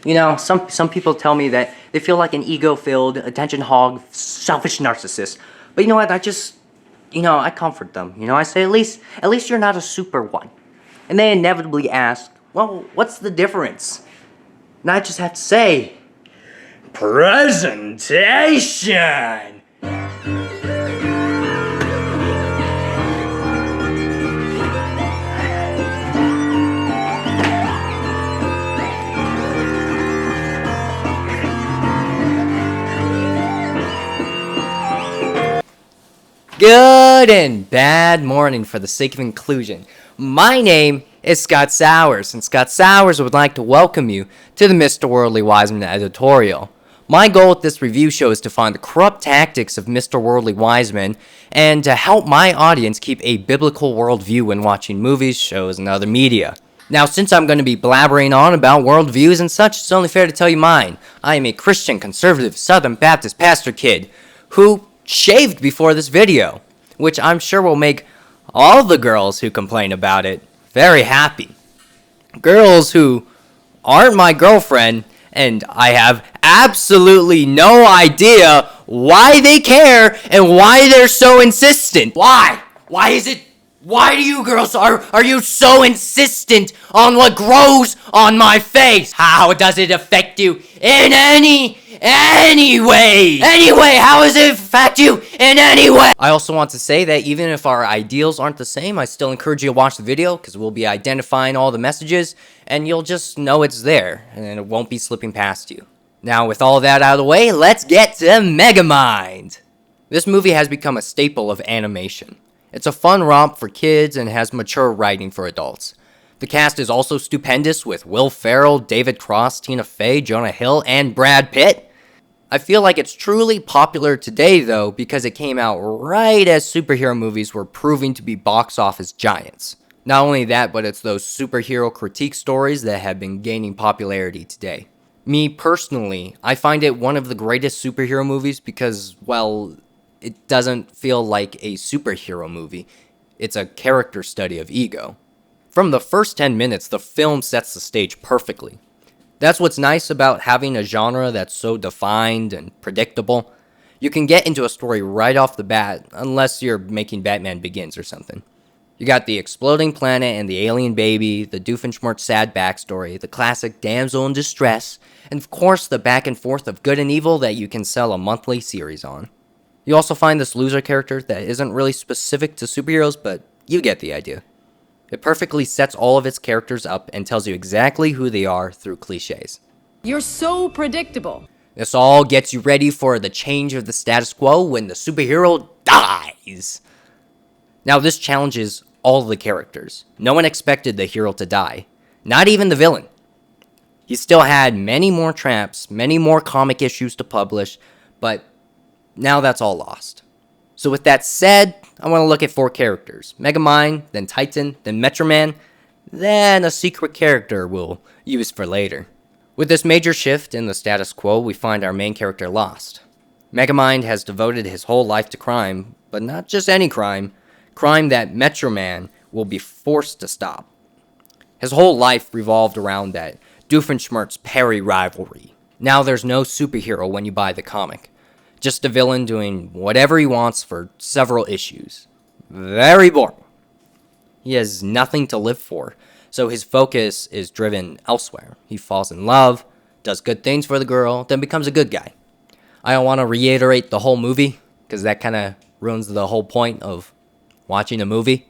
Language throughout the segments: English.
You know, some people tell me that they feel like an ego-filled, attention hog, selfish narcissist. But you know what? I comfort them. I say at least you're not a super one. And they inevitably ask, well, what's the difference? And I just have to say, presentation! Good and bad morning for the sake of inclusion. My name is Scott Sowers, and Scott Sowers would like to welcome you to the Mr. Worldly Wiseman editorial. My goal with this review show is to find the corrupt tactics of Mr. Worldly Wiseman and to help my audience keep a biblical worldview when watching movies, shows, and other media. Now, since I'm going to be blabbering on about worldviews and such, it's only fair to tell you mine. I am a Christian, conservative, Southern Baptist pastor kid who shaved before this video, which I'm sure will make all the girls who complain about it very happy. Girls who aren't my girlfriend, and I have absolutely no idea why they care and why they're so insistent. Why? Why do you girls are you so insistent on what grows on my face? How does it affect you in any way? Anyway, how does it affect you in any way? I also want to say that even if our ideals aren't the same, I still encourage you to watch the video because we'll be identifying all the messages and you'll just know it's there and it won't be slipping past you. Now, with all that out of the way, let's get to Megamind. This movie has become a staple of animation. It's a fun romp for kids and has mature writing for adults. The cast is also stupendous with Will Ferrell, David Cross, Tina Fey, Jonah Hill, and Brad Pitt. I feel like it's truly popular today, though, because it came out right as superhero movies were proving to be box office giants. Not only that, but it's those superhero critique stories that have been gaining popularity today. Me, personally, I find it one of the greatest superhero movies because, well, it doesn't feel like a superhero movie. It's a character study of ego. From the first 10 minutes, the film sets the stage perfectly. That's what's nice about having a genre that's so defined and predictable. You can get into a story right off the bat, unless you're making Batman Begins or something. You got the exploding planet and the alien baby, the Doofenshmirtz sad backstory, the classic damsel in distress, and of course the back and forth of good and evil that you can sell a monthly series on. You also find this loser character that isn't really specific to superheroes, but you get the idea. It perfectly sets all of its characters up and tells you exactly who they are through cliches. You're so predictable. This all gets you ready for the change of the status quo when the superhero dies. Now, this challenges all the characters. No one expected the hero to die, not even the villain. He still had many more traps, many more comic issues to publish, but now that's all lost. So with that said, I want to look at 4 characters. Megamind, then Titan, then Metroman, then a secret character we'll use for later. With this major shift in the status quo, we find our main character lost. Megamind has devoted his whole life to crime, but not just any crime that Metroman will be forced to stop. His whole life revolved around that Doofenshmirtz Perry rivalry. Now there's no superhero when you buy the comic. Just a villain doing whatever he wants for several issues. Very boring. He has nothing to live for, so his focus is driven elsewhere. He falls in love, does good things for the girl, then becomes a good guy. I don't want to reiterate the whole movie, because that kind of ruins the whole point of watching a movie.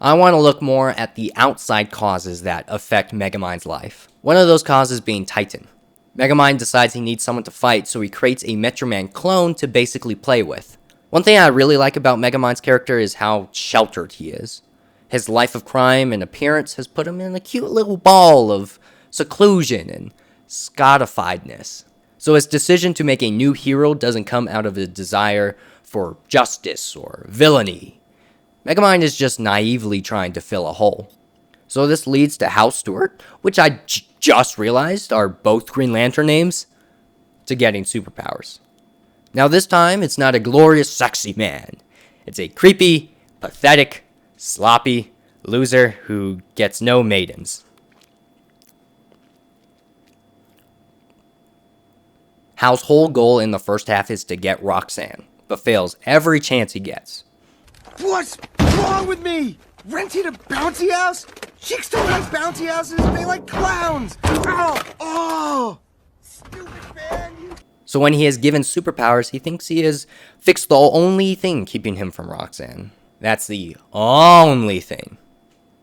I want to look more at the outside causes that affect Megamind's life. One of those causes being Titan. Megamind decides he needs someone to fight, so he creates a Metroman clone to basically play with. One thing I really like about Megamind's character is how sheltered he is. His life of crime and appearance has put him in a cute little ball of seclusion and Scottifiedness. So his decision to make a new hero doesn't come out of a desire for justice or villainy. Megamind is just naively trying to fill a hole. So this leads to Hal Stewart, which I just realized are both Green Lantern names, to getting superpowers. Now this time, it's not a glorious, sexy man. It's a creepy, pathetic, sloppy loser who gets no maidens. Hal's whole goal in the first half is to get Roxanne, but fails every chance he gets. What's wrong with me? Renting a bouncy house? Chicks don't like bouncy houses, they like clowns! Oh! Stupid man! So when he is given superpowers, he thinks he has fixed the only thing keeping him from Roxanne. That's the only thing.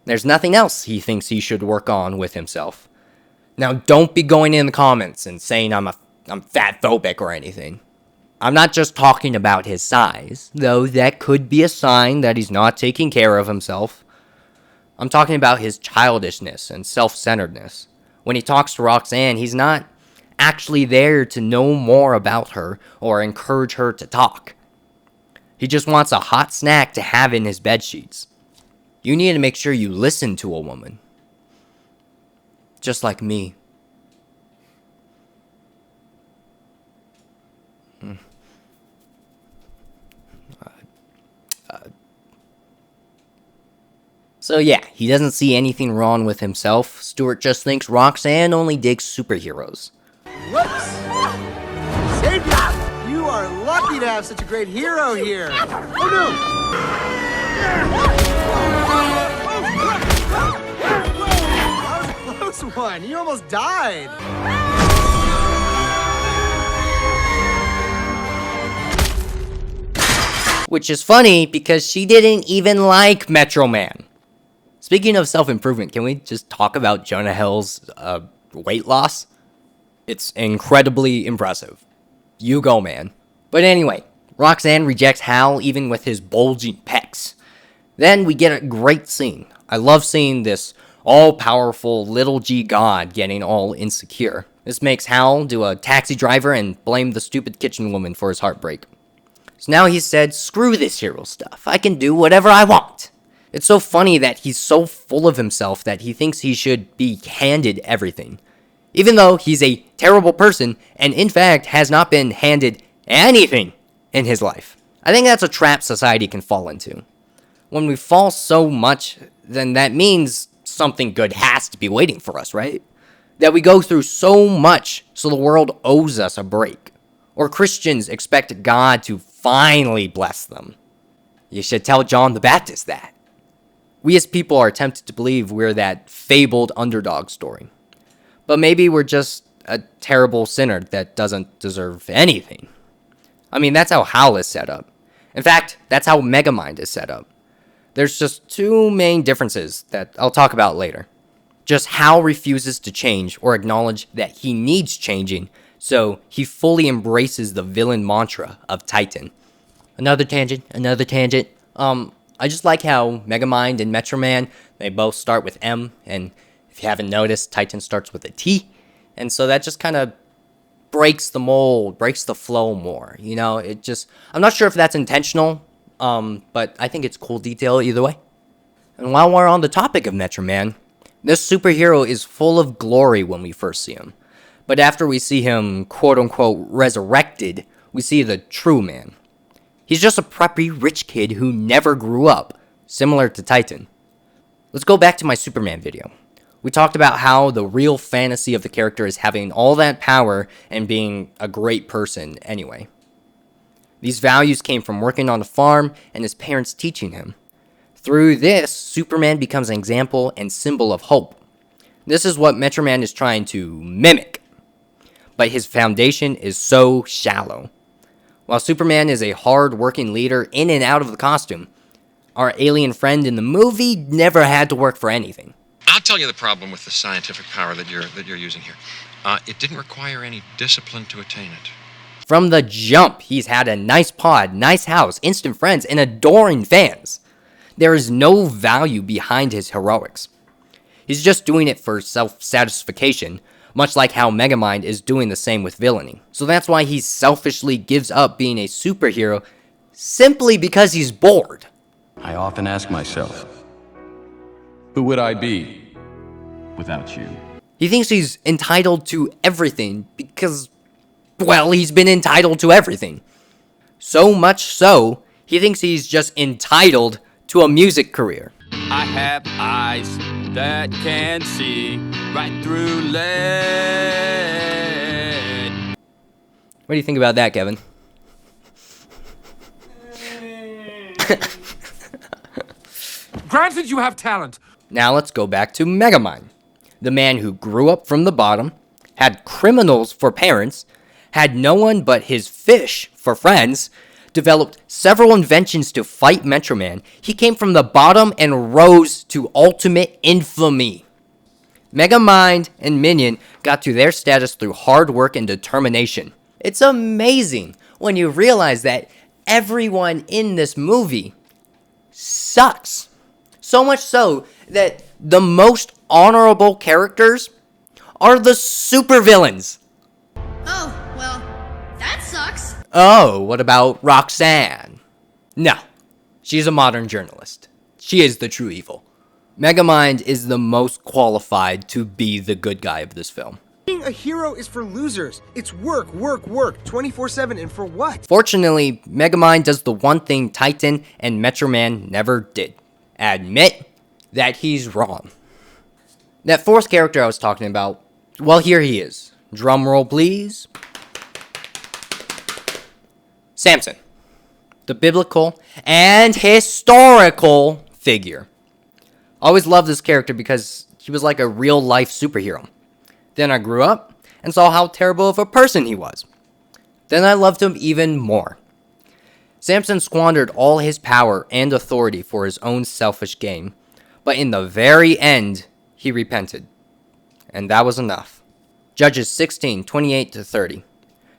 There's nothing else he thinks he should work on with himself. Now, don't be going in the comments and saying I'm fat phobic or anything. I'm not just talking about his size, though that could be a sign that he's not taking care of himself. I'm talking about his childishness and self-centeredness. When he talks to Roxanne, he's not actually there to know more about her or encourage her to talk. He just wants a hot snack to have in his bedsheets. You need to make sure you listen to a woman. Just like me. So yeah, he doesn't see anything wrong with himself. Stuart just thinks Roxanne only digs superheroes. Whoops! Savior! You are lucky to have such a great hero here! Oh no! That was a close one! You almost died! Which is funny because she didn't even like Metro Man. Speaking of self-improvement, can we just talk about Jonah Hill's weight loss? It's incredibly impressive. You go, man. But anyway, Roxanne rejects Hal even with his bulging pecs. Then we get a great scene. I love seeing this all-powerful little G god getting all insecure. This makes Hal do a taxi driver and blame the stupid kitchen woman for his heartbreak. So now he said, screw this hero stuff. I can do whatever I want. It's so funny that he's so full of himself that he thinks he should be handed everything. Even though he's a terrible person and in fact has not been handed anything in his life. I think that's a trap society can fall into. When we fall so much, then that means something good has to be waiting for us, right? That we go through so much so the world owes us a break. Or Christians expect God to finally bless them. You should tell John the Baptist that. We as people are tempted to believe we're that fabled underdog story. But maybe we're just a terrible sinner that doesn't deserve anything. I mean, that's how Hal is set up. In fact, that's how Megamind is set up. There's just two main differences that I'll talk about later. Just Hal refuses to change or acknowledge that he needs changing, so he fully embraces the villain mantra of Titan. Another tangent. I just like how Megamind and Metro Man, they both start with M, and if you haven't noticed, Titan starts with a T, and so that just kind of breaks the mold, breaks the flow more, you know, I'm not sure if that's intentional, but I think it's cool detail either way. And while we're on the topic of Metro Man, this superhero is full of glory when we first see him, but after we see him quote-unquote resurrected, we see the true man. He's just a preppy rich kid who never grew up, similar to Titan. Let's go back to my Superman video. We talked about how the real fantasy of the character is having all that power and being a great person anyway. These values came from working on a farm and his parents teaching him. Through this, Superman becomes an example and symbol of hope. This is what Metro Man is trying to mimic. But his foundation is so shallow. While Superman is a hard-working leader in and out of the costume, our alien friend in the movie never had to work for anything. I'll tell you the problem with the scientific power that you're using here. It didn't require any discipline to attain it. From the jump, he's had a nice pod, nice house, instant friends, and adoring fans. There is no value behind his heroics. He's just doing it for self-satisfaction, much like how Megamind is doing the same with villainy. So that's why he selfishly gives up being a superhero simply because he's bored. I often ask myself, who would I be without you? He thinks he's entitled to everything because, well, he's been entitled to everything. So much so, he thinks he's just entitled to a music career. I have eyes that can see right through lead. What do you think about that, Kevin? Granted, you have talent. Now let's go back to Megamind, the man who grew up from the bottom, had criminals for parents, had no one but his fish for friends, developed several inventions to fight Metro Man. He came from the bottom and rose to ultimate infamy. Megamind and Minion got to their status through hard work and determination. It's amazing when you realize that everyone in this movie sucks. So much so that the most honorable characters are the supervillains. Oh, well, that sucks. Oh, what about Roxanne? No, she's a modern journalist. She is the true evil. Megamind is the most qualified to be the good guy of this film. Being a hero is for losers. It's work, work, work, 24/7, and for what? Fortunately, Megamind does the one thing Titan and Metro Man never did. Admit that he's wrong. That fourth character I was talking about, well, here he is. Drum roll, please. Samson. The biblical and historical figure. Always loved this character because he was like a real-life superhero. Then I grew up and saw how terrible of a person he was. Then I loved him even more. Samson squandered all his power and authority for his own selfish gain, but in the very end, he repented. And that was enough. Judges 16:28-30.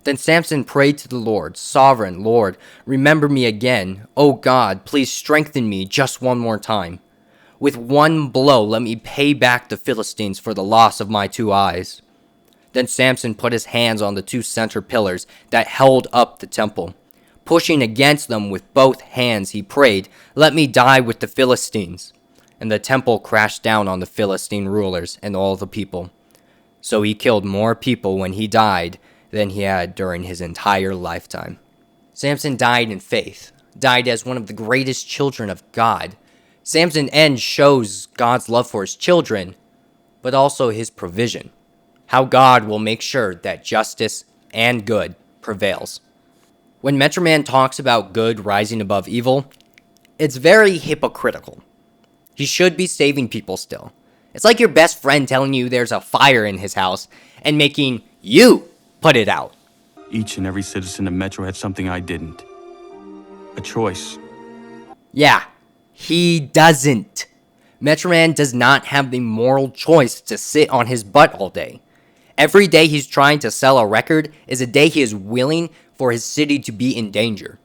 Then Samson prayed to the Lord, "Sovereign Lord, remember me again. O God, please strengthen me just one more time. With one blow, let me pay back the Philistines for the loss of my 2 eyes." Then Samson put his hands on the 2 center pillars that held up the temple. Pushing against them with both hands, he prayed, "Let me die with the Philistines." And the temple crashed down on the Philistine rulers and all the people. So he killed more people when he died than he had during his entire lifetime. Samson died in faith, died as one of the greatest children of God. Samson's end shows God's love for his children, but also his provision. How God will make sure that justice and good prevails. When Metro Man talks about good rising above evil, it's very hypocritical. He should be saving people still. It's like your best friend telling you there's a fire in his house and making you put it out. Each and every citizen of Metro had something I didn't. A choice. Yeah, he doesn't. Metro Man does not have the moral choice to sit on his butt all day. Every day he's trying to sell a record is a day he is willing for his city to be in danger.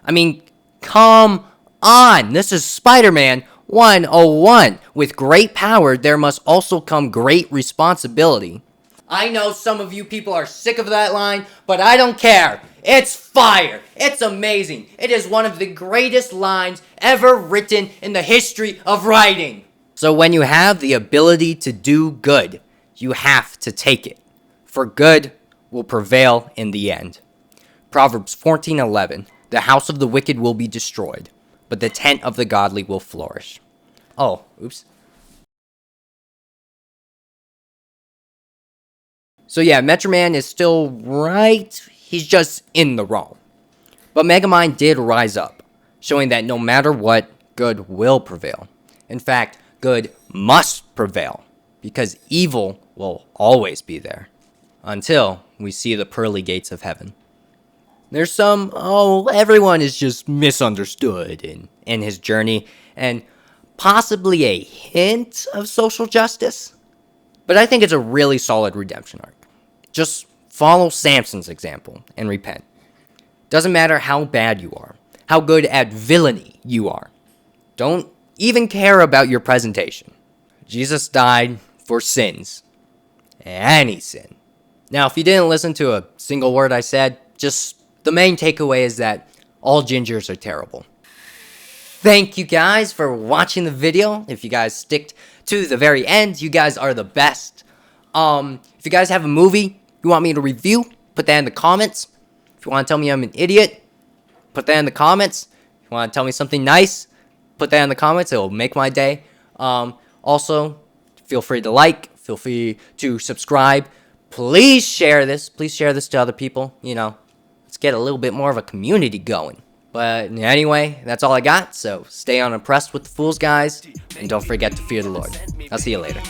I mean, come on. This is Spider-Man 101. With great power, there must also come great responsibility. I know some of you people are sick of that line, but I don't care. It's fire. It's amazing. It is one of the greatest lines ever written in the history of writing. So when you have the ability to do good, you have to take it. For good will prevail in the end. Proverbs 14:11. The house of the wicked will be destroyed, but the tent of the godly will flourish. Oh, oops. So yeah, Metro Man is still right. He's just in the wrong. But Megamind did rise up, showing that no matter what, good will prevail. In fact, good must prevail, because evil will always be there, until we see the pearly gates of heaven. There's some, everyone is just misunderstood in his journey, and possibly a hint of social justice. But I think it's a really solid redemption arc. Just follow Samson's example and repent. Doesn't matter how bad you are, how good at villainy you are. Don't even care about your presentation. Jesus died for sins. Any sin. Now, if you didn't listen to a single word I said, just the main takeaway is that all gingers are terrible. Thank you guys for watching the video. If you guys stick to the very end, you guys are the best. If you guys have a movie you want me to review, put that in the comments. If you want to tell me I'm an idiot, put that in the comments. If you want to tell me something nice, put that in the comments. It'll make my day. Also, feel free to like, feel free to subscribe. Please share this. Please share this to other people. You know, Let's get a little bit more of a community going. But anyway, that's all I got, so stay unimpressed with the fools, guys, and don't forget to fear the Lord. I'll see you later.